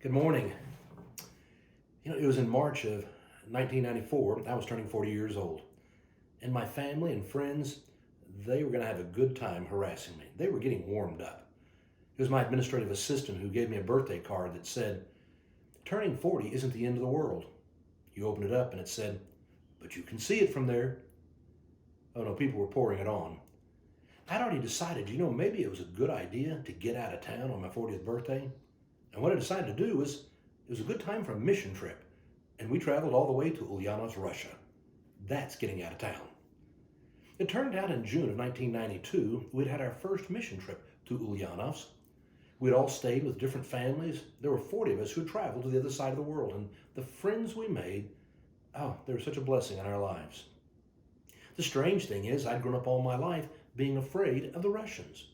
Good morning. It was in March of 1994. I was turning 40 years old. And my family and friends, they were going to have a good time harassing me. They were getting warmed up. It was my administrative assistant who gave me a birthday card that said, "Turning 40 isn't the end of the world." You opened it up and it said, "But you can see it from there." Oh no, people were pouring it on. I'd already decided, maybe it was a good idea to get out of town on my 40th birthday. And what I decided to do was, it was a good time for a mission trip. And we traveled all the way to Ulyanovsk, Russia. That's getting out of town. It turned out in June of 1992, we'd had our first mission trip to Ulyanovsk. We'd all stayed with different families. There were 40 of us who traveled to the other side of the world. And the friends we made, oh, they were such a blessing in our lives. The strange thing is, I'd grown up all my life being afraid of the Russians.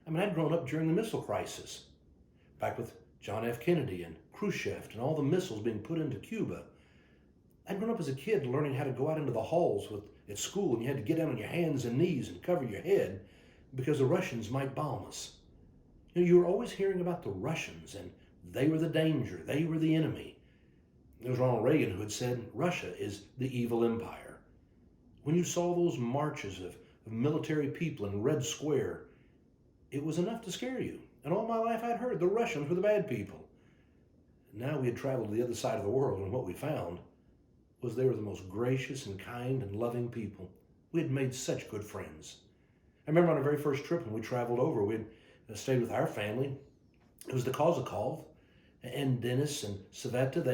I'd grown up during the missile crisis, back with John F. Kennedy and Khrushchev and all the missiles being put into Cuba. I'd grown up as a kid learning how to go out into the halls at school, and you had to get down on your hands and knees and cover your head because the Russians might bomb us. You were always hearing about the Russians, and they were the danger, they were the enemy. It was Ronald Reagan who had said, "Russia is the evil empire." When you saw those marches of military people in Red Square, it was enough to scare you. And all my life I'd heard the Russians were the bad people. Now we had traveled to the other side of the world, and what we found was they were the most gracious and kind and loving people. We had made such good friends. I remember on our very first trip when we traveled over, we had stayed with our family. It was the Kozakov, and Dennis and Sveta.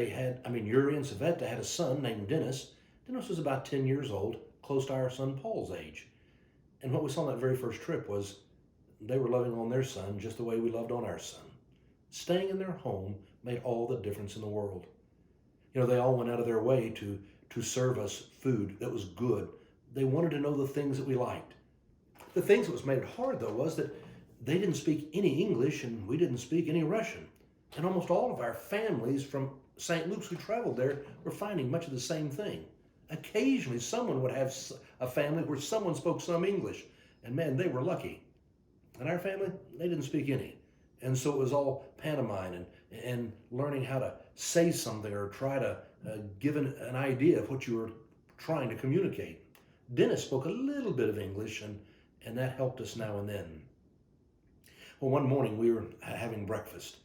Yuri and Sveta had a son named Dennis. Dennis was about 10 years old, close to our son Paul's age. And what we saw on that very first trip was they were loving on their son just the way we loved on our son. Staying in their home made all the difference in the world. They all went out of their way to serve us food that was good. They wanted to know the things that we liked. The things that was made it hard, though, was that they didn't speak any English and we didn't speak any Russian. And almost all of our families from St. Luke's who traveled there were finding much of the same thing. Occasionally, someone would have a family where someone spoke some English, and man, they were lucky. And our family, they didn't speak any. And so it was all pantomime and learning how to say something or try to give an idea of what you were trying to communicate. Dennis spoke a little bit of English, and that helped us now and then. Well, one morning we were having breakfast.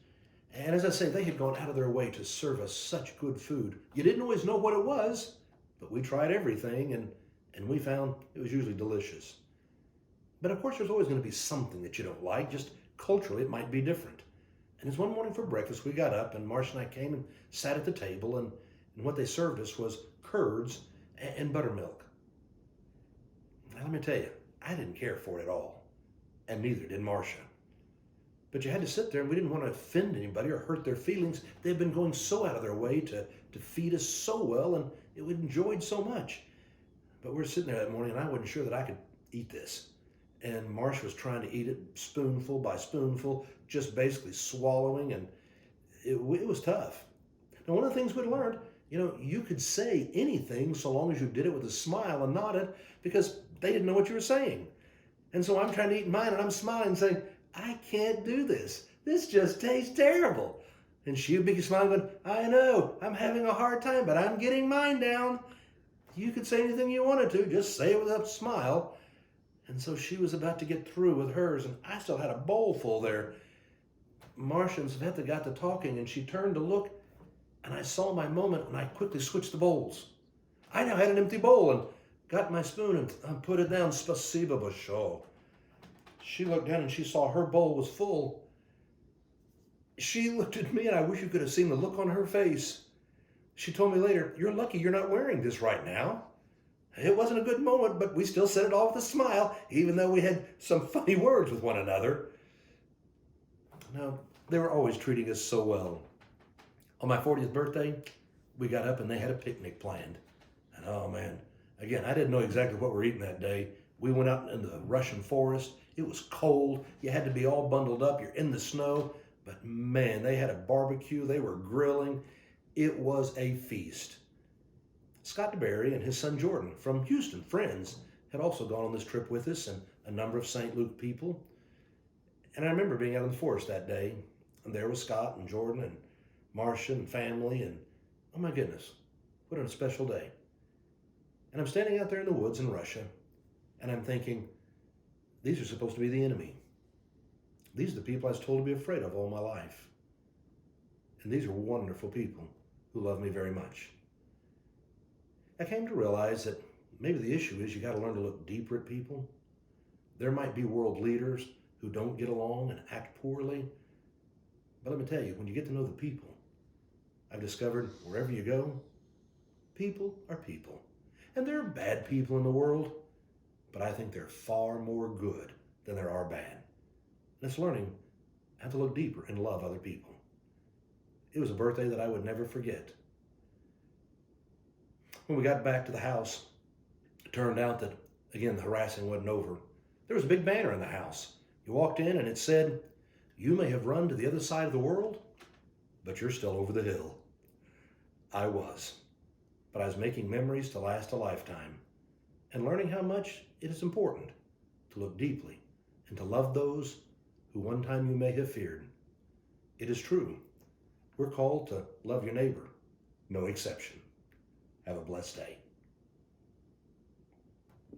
And as I say, they had gone out of their way to serve us such good food. You didn't always know what it was, but we tried everything, and we found it was usually delicious. But of course, there's always going to be something that you don't like. Just culturally, it might be different. And as one morning for breakfast, we got up, and Marcia and I came and sat at the table, and what they served us was curds and buttermilk. Now, let me tell you, I didn't care for it at all, and neither did Marcia. But you had to sit there, and we didn't want to offend anybody or hurt their feelings. They've been going so out of their way to feed us so well, and we enjoyed so much. But we were sitting there that morning, and I wasn't sure that I could eat this. And Marcia was trying to eat it spoonful by spoonful, just basically swallowing, and it was tough. Now, one of the things we learned, you could say anything so long as you did it with a smile and nodded, because they didn't know what you were saying. And so I'm trying to eat mine, and I'm smiling and saying, "I can't do this. This just tastes terrible." And she would be smiling, going, "I know, I'm having a hard time, but I'm getting mine down." You could say anything you wanted to, just say it with a smile. And so she was about to get through with hers, and I still had a bowl full there. Marcia and Sveta got to talking, and she turned to look, and I saw my moment when I quickly switched the bowls. I now had an empty bowl and got my spoon and put it down. "Spasibo большое." She looked down and she saw her bowl was full. She looked at me, and I wish you could have seen the look on her face. She told me later, "You're lucky you're not wearing this right now." It wasn't a good moment, but we still said it all with a smile, even though we had some funny words with one another. Now, they were always treating us so well. On my 40th birthday, we got up and they had a picnic planned. And oh man, again, I didn't know exactly what we were eating that day. We went out into the Russian forest. It was cold. You had to be all bundled up. You're in the snow. But man, they had a barbecue. They were grilling. It was a feast. Scott DeBerry and his son Jordan from Houston, friends, had also gone on this trip with us, and a number of St. Luke people. And I remember being out in the forest that day, and there was Scott and Jordan and Marcia and family, and oh my goodness, what a special day. And I'm standing out there in the woods in Russia, and I'm thinking, these are supposed to be the enemy. These are the people I was told to be afraid of all my life. And these are wonderful people who love me very much. I came to realize that maybe the issue is you got to learn to look deeper at people. There might be world leaders who don't get along and act poorly. But let me tell you, when you get to know the people, I've discovered wherever you go, people are people. And there are bad people in the world, but I think there are far more good than there are bad. And it's learning how to look deeper and love other people. It was a birthday that I would never forget. When we got back to the house, it turned out that, again, the harassing wasn't over. There was a big banner in the house. You walked in and it said, "You may have run to the other side of the world, but you're still over the hill." I was. But I was making memories to last a lifetime and learning how much it is important to look deeply and to love those who one time you may have feared. It is true. We're called to love your neighbor, no exception. Have a blessed day.